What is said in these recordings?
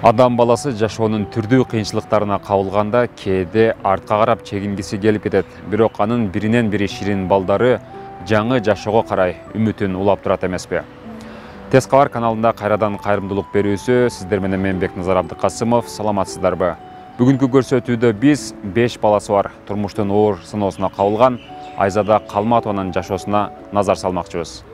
Адам баласы жашоонун түрдүү кыйынчылыктарына кабылганда кээде артка карап чегингиси келип кетет. Бирок анын биринен бири ширин балдары жаңы жашоого карай үмүтүн улап турат эмеспи? Тез кабар каналында кайрадан кайрымдуулук берүүсү. Сиздер менен мен Бекназар Абдыкасымов. Саламатсыздарбы? Бүгүнкү көрсөтүүдө биз 5 баласы бар, турмуштун оор сыноосуна кабылган Айзада Калматованын жашоосуна назар салмакчыбыз.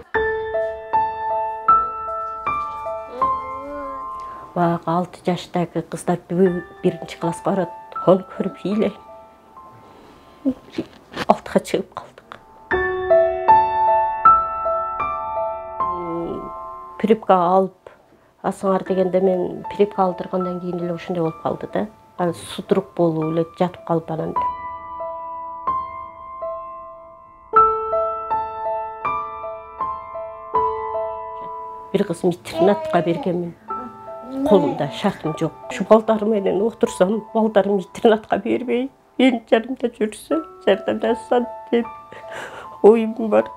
Бағы 6 жаштагы кыздар биринчи класска барат. Оны көрүп ыйлайм. 6га чыгып калдык. Припка алып асыңар дегенде мен припка алдыргандан кийин эле ошондой болуп калды да. Анан судрук болуп эле жатып калып анан. Бир кызым интернатка бергенмин. Колумда шартым жок. Şu балдар менен отурсам, балдарым интернатка бербей, мен жанымда жүрсө, жардамдашсын деп оюм бар.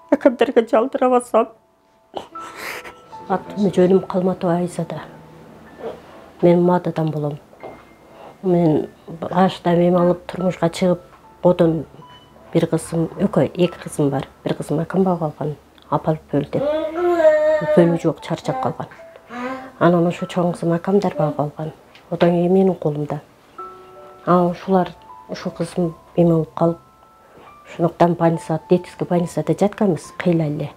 Акамдарга жалдырабасам. Атым жөнүм Калматова Айзада. Мен Мададан болом. Мен ашта мем алып турмушка чыгып, одон бир кызым, эки кызым бар. Бир кызым акам багып алган, апалып бөлдүп. Бөлүү жок, чарчап калган. Анан ошо чоң кызым акамдар багып алган. Одан кийин менин колумда. Ушулар, ушу кызым эме болуп калып, ошондуктан больницада, детский больницада жатканбыз кыйла эле.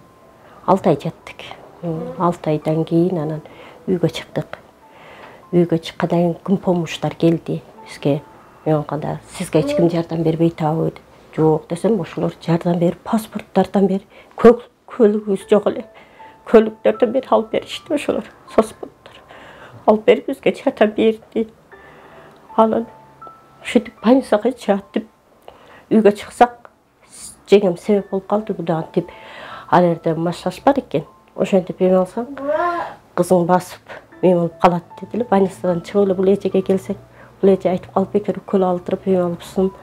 6 ай жаттык. 6 айдан кийин анан үйгө чыктык. Үйгө чыккандан кийин күн помуштар келди бизге. Мен айтканда, сизге эч ким жардам бербей атабы? Жок десем, ошолор жардам берип, паспорттардан берип, көлүгүбүз жок эле. Көлүктөрдөн бери алып беришти ошолор, соцпоттор. Алып берип бизге жардам берди. Анан ушинтип больницага жатып, үйгө чыксак, жеңем себеп болуп калды буда антип. Ал жерде массаж бар экен. Ошентип эме алсаң, кызың басып, эме болуп калат деди эле. Больницадан чыгып эле бул эжеге келсек, бул эже айтып калып, бекер укол алдырып эме алыпсың.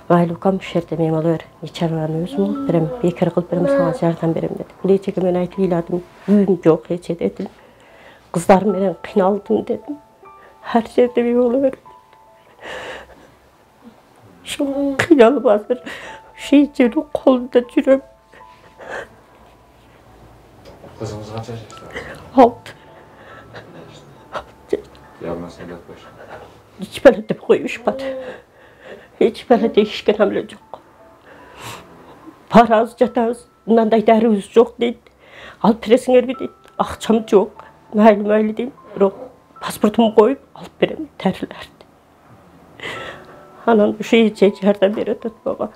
Майлы укам ушул жерде эме боло бер. Нечараны өзүм алып берем, бекер кылып берем, сага жардам берем деди. Бул эжеге мен айтып ыйладым, үйүм жок эже дедим. Кыздарым менен кыйналдым дедим. Ар жерде эме боло бер. Ушул кыйналып азыр ушул эженин колунда жүрөм. Кызыңыз канча жашта? 6. Диагноз эмне коюш? Эч бала деп коюшпады. Эч бала дейишкен эле жок. Барабыз, жатабыз, мындай дарыбыз жок дейт. Алып бересиңерби дейт. Акчам жок. Майлы дейм, бирок паспортумду коюп алып берем дарыларды. Анан ушул эже жардам берип атат мага.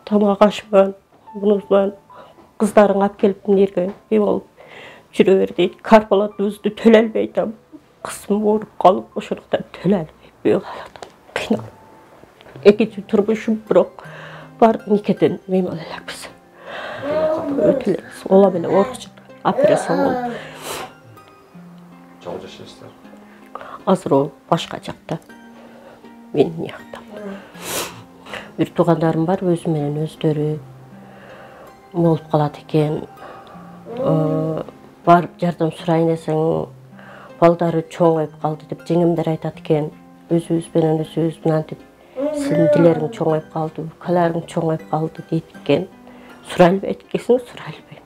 Тамак ашман, мунусман, кыздарың алып келип мынерге эме болуп жүрө бер дейт. Карпалатыбызды төлөй албай атам. Кызым ооруп калып, ошондуктан төлөй албай калат. Кыйналып. Экинчи турмушум бирок бар никеден эме элекпиз. Өтүлөбүз. Ола беле оорукчу операция болуп. Чоң жашайсыздар? Азыр ол башка жакта. Мен жакта. Бир туугандарым бар, өзү менен өздөрү болуп калат экен. Барып жардам сурайын десең, балдары чоңоюп калды деп жеңемдер айтат экен. Өзүбүз менен антип, сиздин дилериң чоңоюп калды, өлкөлөрүң чоңоюп калды дейт экен. Сурай албайт экенсиң, сурай албайм.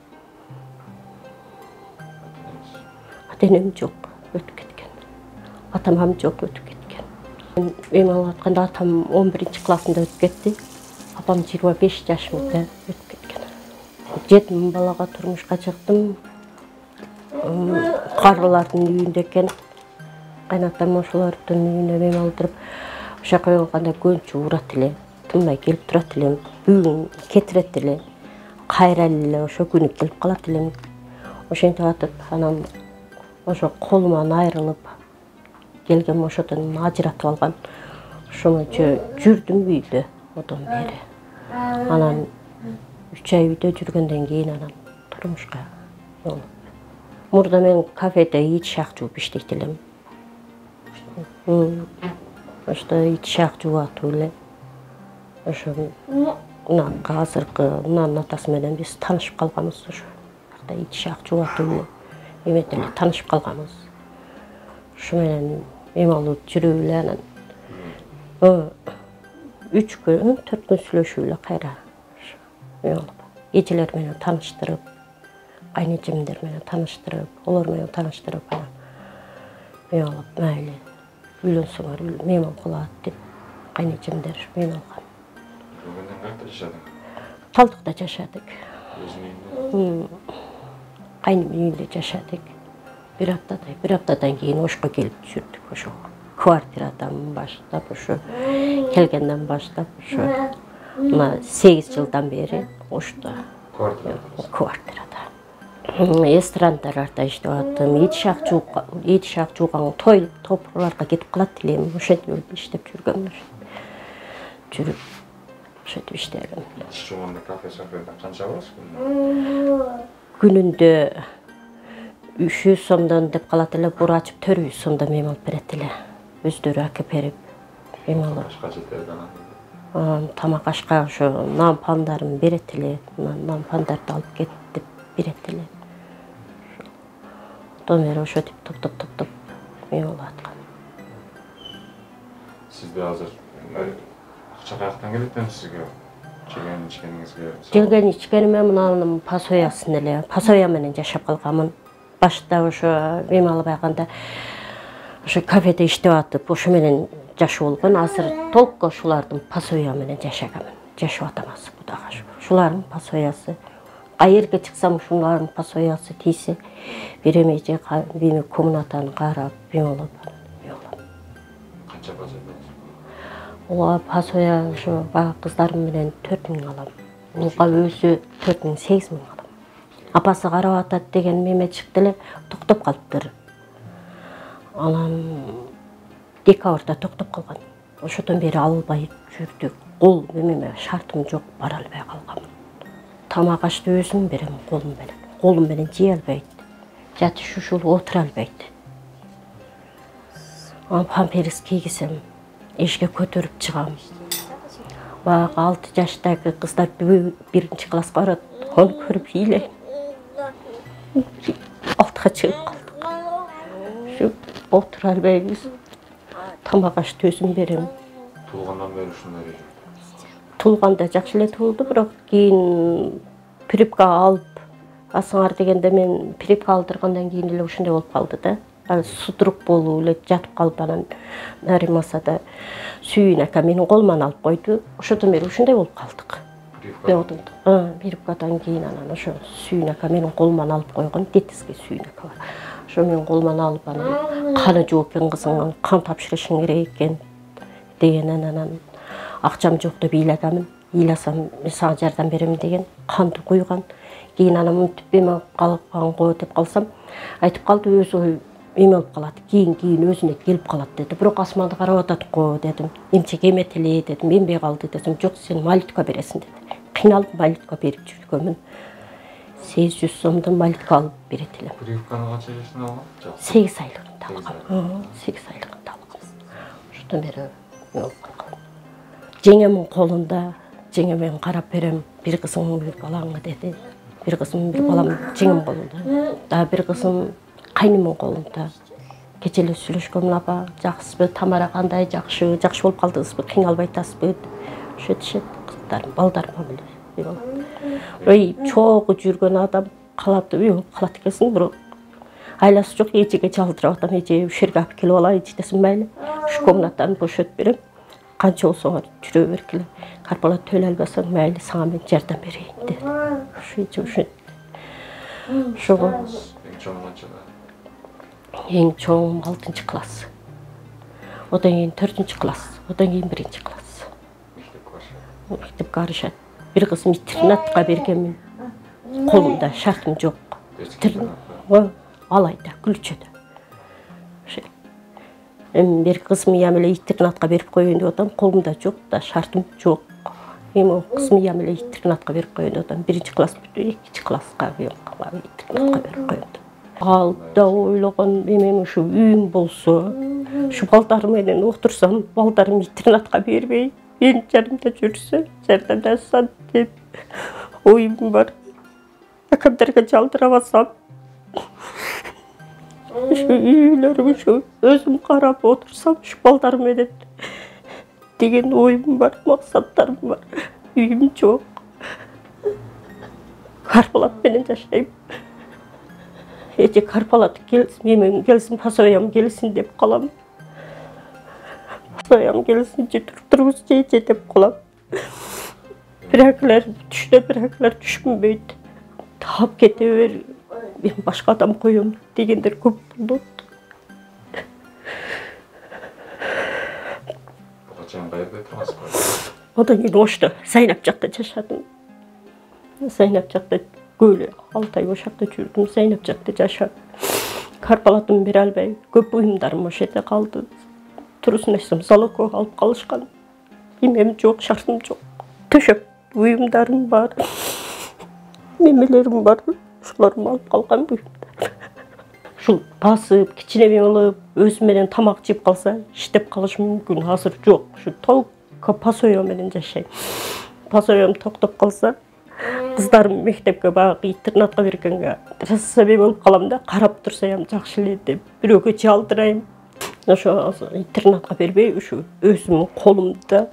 Ата-энем жок, өтүп кеткен. Атам жок, өтүп кеткен. Мен эме алып атканда атам 11 классында өтүп кетти. Апам 25 жашымда өтүп кеткен. 7 балага турмушка чыктым. Карылардын үйүндө экен. Кайнатам ошолордун үйүнө эме алдырып, ошака болгондо көнчү урат эле, тынбай келип турат элем. Бүгүн кетирет эле. Кайра эле ошо күнү келип калат элем. Ошентип атып, анан ошо колуман айрылып келгем, ошодон ажыратып алган. Ошоңчо жүрдүм үйдө одон бери. Анан 3 ай үйдө жүргөндөн кийин анан турмушка болуп. Мурда мен кафеде ит шак жууп иштейт элем. Ошто ит шак жууп атып эле. Ошо азыркы мынанын атасы менен биз таанышып калганбыз ошо. Ит шак жууп атып эле. Эметеле таанышып калганбыз. Şu menен эми алып жүрүп эле анан 3 күн 4 күн сүйлөшүп эле кайра эжелер менен тааныштырып, кайнэжемдер менен тааныштырып, олар менен тааныштырып анан эми алып майли үйлөнсөңөр мейман кылат деп кайнэжемдер мени алган. Бүгүндөн кайерде жашадың? Талдыкта жашадык. Өзүнүн үйүндө? Кайнымдын үйүндө жашадык. Bir haftadan keyin oşqa kelip düşürdük oşu. Kvartiradan başlap oşu, kelgenden başlap oşu. 8 yıldan beri oşda. Kvartirada. Estrandlarda işte attım. Yetişak juğan toy toplarga ketip kalat dileyim. Oşet yolda işlep жүргөм. Жүрүп oşet işlerim. Şu anda kafe-sofrada kança varız Gününde 300 сомдон деп калат эле, бура ачып 400 сомдон мейман алып берет эле. Өздөрү акеп берип, мейман алып. Тамак ашка ошо нан пандарын берет эле, нан пандарды алып кет деп берет эле. Одан бери ошентип топтоп мейман алып аткан. Сизде азыр акча каяктан келет эми сизге? Жеген-ичкениңизге? Жеген-ичкениме мунун пасоясын эле, пасоя менен жашап калганмын. Başta ошо мейман алып айганда ошо кафеде иштеп атып, ошо менен жашоо болгон. Азыр толук ушулардын пасоя менен жашаганмын. Жашап атам азыр кудайга шүкүр. Ушулардын пасоясы. Кайерге чыксам ушулардын пасоясы тийсе, береме же мени комнатаны карап, мейман алып. Канча пасоя? Ооба пасоя ошо бага кыздарым менен 4000 алам. Муга өзү 4000, 8000 алам. Апасы карап атат деген меме чыкты эле, токтоп калыптыр. Анан декабрда токтоп калган. Ошодон бери албай жүрдүк. Кол меме шартым жок, бара албай калгам. Тамак ашты өзүм берем колум менен. Колум менен жей албайт. Жатыш ушул отура албайт. Анан памперс кийгизем, эшикке көтөрүп чыгам. Бага 6 жаштагы кыздар 1-чи класска барат. Onu көрүп ийлейм. Алтыга чыгып калдык. Şu отура албайбыз. Тамак ашты өзүм берем. Туулгандан бери ушундай. Туулганда жакшы эле туулду, бирок кийин припка алып асыңар дегенде мен припка алдыргандан кийин эле ушундай болуп калды да. Судрук болуп эле жатып калып анан Наримаса да сүйүн ака менин колуман алып койду. Ошодон бери ушундай болуп калдык. Припкадан кийин анан ошо сүйүн ака менин колуман алып койгон, детский сүйүн ака бар. Ошо менин колуман алып анан каны жок экен кызыңан, кан тапшырышың керек экен дегенен анан акчам жок деп ыйлаганмын. Ыйласам мен сага жардам берем деген канды куйган. Кийин анан мынтип эме калган го деп калсам, айтып калды өзү эме болуп калат. Кийин өзүнө келип калат деди. Бирок асманды карап атат го дедим. Эмче кемет эле дедим. Эмбей калды десем, жок сен малютка бересиң деди. Кыйналып малютка берип жүргөмүн. 800 сомдон малютка алып берет элем. Припканы канча жашында алган? 8 айлыгында алгам. 8 айлыгында алгам. Ошондон бери болуп калган. Жеңемин колунда, жеңемен карап берем. Бир кызың, бир балаңга деди. Бир кызым, бир балам жеңем колунда. Дагы бир кызым кайнымын колунда. Кече эле сүйлөшкөнмүн, апа, жакшысызбы? Тамара кандай? Жакшы болуп калдыңызбы? Кыйналбай атасызбы? Ошентишет кыздарым, балдарыма эле. Ой, чогуу жүргөн адам калат, калат экенсиң, бирок айласы жок, эжеге жалдырап атам, эже ушул жерге алып келип алайын десем майли. Ушу комнатаны бошотуп берем. Канча болсоңор жүрө бергиле. Карпалат төлөй албасаң майли, сага мен жардам берейин деди. Ушул. Ошого эң чоң 6-чы класс. Одан кийин 4-чү класс, одан кийин 1-чи класс. Мектепке барышат. Бир кызым интернатка бергенмин. Колумда шартым жок. Алайда, Күлчөдө. Эми бир кызым эле интернатка берип коеюн деп атам, колумда жок да, шартым жок. Эми кызым эле интернатка берип коеюн деп атам, 1-чи класс бүтүп 2-чи класска интернатка берип коеюн. Алда ойлогон эмем ушу үйүм болсо, ушу балдарым менен отурсам, балдарым интернатка бербей, мен жанымда жүрсө, жардамдашса деп оюм бар. Акамдарга жалдырабасам, Şu үйлерге şu özüm қарап отырсам, şu балдарым менен деген ойым бар, мақсаттарым бар. Үйім жоқ. Карпалат менен жашайм. Эже карпалат келсин, менен келсин, пасоям келсин деп қалам. Пасоям келсин, тұрғыз жейте деп қалам. Бірәкілер түшті, бірәкілер түшмейді. Тағып кете бер, мен башқа адам қойым дегендер көп болды. Одан кейін ошты, Зайнап жақта жашадым. Зайнап жақта көлі, 6 ай ошақта жүрдім, Зайнап жақта жашадым. Карпалатым бере албай, көп ұйымдарым ош ете қалды. Турусын айтсам, залогқа алып қалышқан. Емем жоқ, шартым жоқ. Төшеп ұйымдарым бар, мемелерім бар, шуларым алып қалған ұйымдар. Шул басып, кичинеме болуп, өзүм менен тамак жеп қалса, иштеп калыш мүмкүн, азыр жок. Шу толко пасоем менен жашайм. Пасоем токтоп қалса, кыздарым мектепке баягы интернатка бергенге рассабе болуп калам да, карап турсам жакшы эле деп бирөөгө жалтырайм. Ошо интернатка бербей, ушу өзүмдүн колумда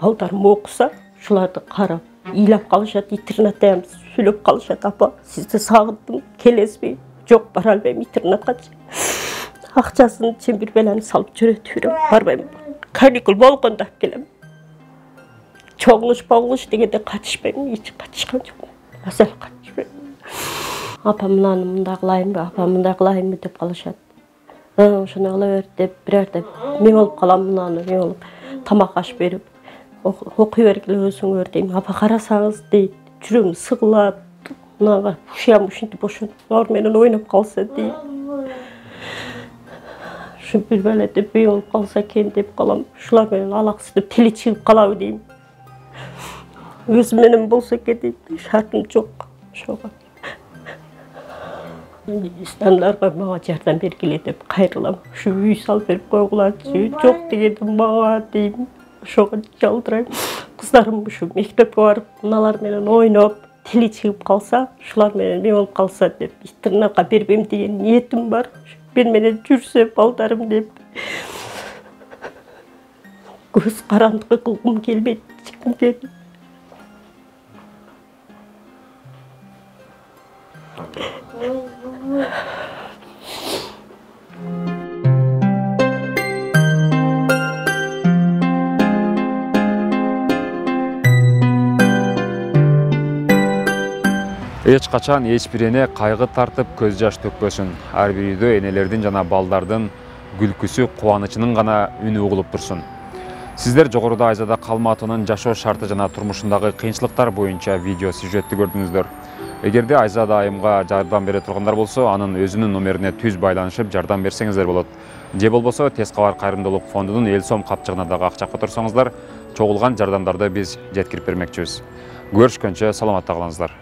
балдарым окуса, шуларды карап, ыйлап калышат, интернатта сүйлөп калышат, апа, сизди сагындым, келесизби? Жок, бара албайм интернатка. Акчасын чембир белени салып жөнөтүп жүрөм, барбайм. Каникул болгондо алып келем. Чоңуш боңуш дегенде катышпайм, эч катышкан жок. Асал катышпайм. Апа мынаны мындай кылайынбы, апа мындай кылайынбы деп калышат. Ошону кыла бер деп, бирерде мен болуп калам мынаны, мен болуп тамак аш берип, окуй бергиле өзүңөр дейм. Апа карасаңыз дейт, жүрөгүм сыгылат. Мынага ушуям ушинтип ошентип алар менен ойноп калса дейт. Ушу бир белете бей болуп калса экен деп калам. Ушулар менен алаксытып тили чыгып калабы дейм. Өзүм менен болсо экен дейт, шартым жок ошого. Истандарга мага жардам бергиле деп кайрылам. Ушу үй салып берип койгулачы, жок дегенде мага дейм. Ошого жалтырайм. Кыздарым ушу мектепке барып, мыналар менен ойноп, тили чыгып калса, ушулар менен мен болуп калса деп, интернатка бербейм деген ниетим бар. Men менен жүрсө балдарым деп. Көз карандыкка кылгым келбейт, чыккым келбейт. Эч качан эч бир эне кайгы тартып көз жаш төкпөсүн. Ар бир үйдө энелердин жана балдардын күлкүсү, кубанычынын гана үнү угулуп турсун. Сиздер жогоруда Айзада Калматовнун жашоо шарты жана турмушундагы кыйынчылыктар боюнча видео сюжетти көрдүңүздөр. Эгерде Айзада айымга жардам бере тургандар болсо, анын өзүнүн номерине түз байланышып жардам берсеңиздер болот. Же болбосо Тез кабар кайрымдуулук фондунун эл сом капчыгына дагы акча которсоңуздар, чогулган жардамдарды биз жеткирип бермекчибиз. Көрүшкөнчө саламатта калыңыздар.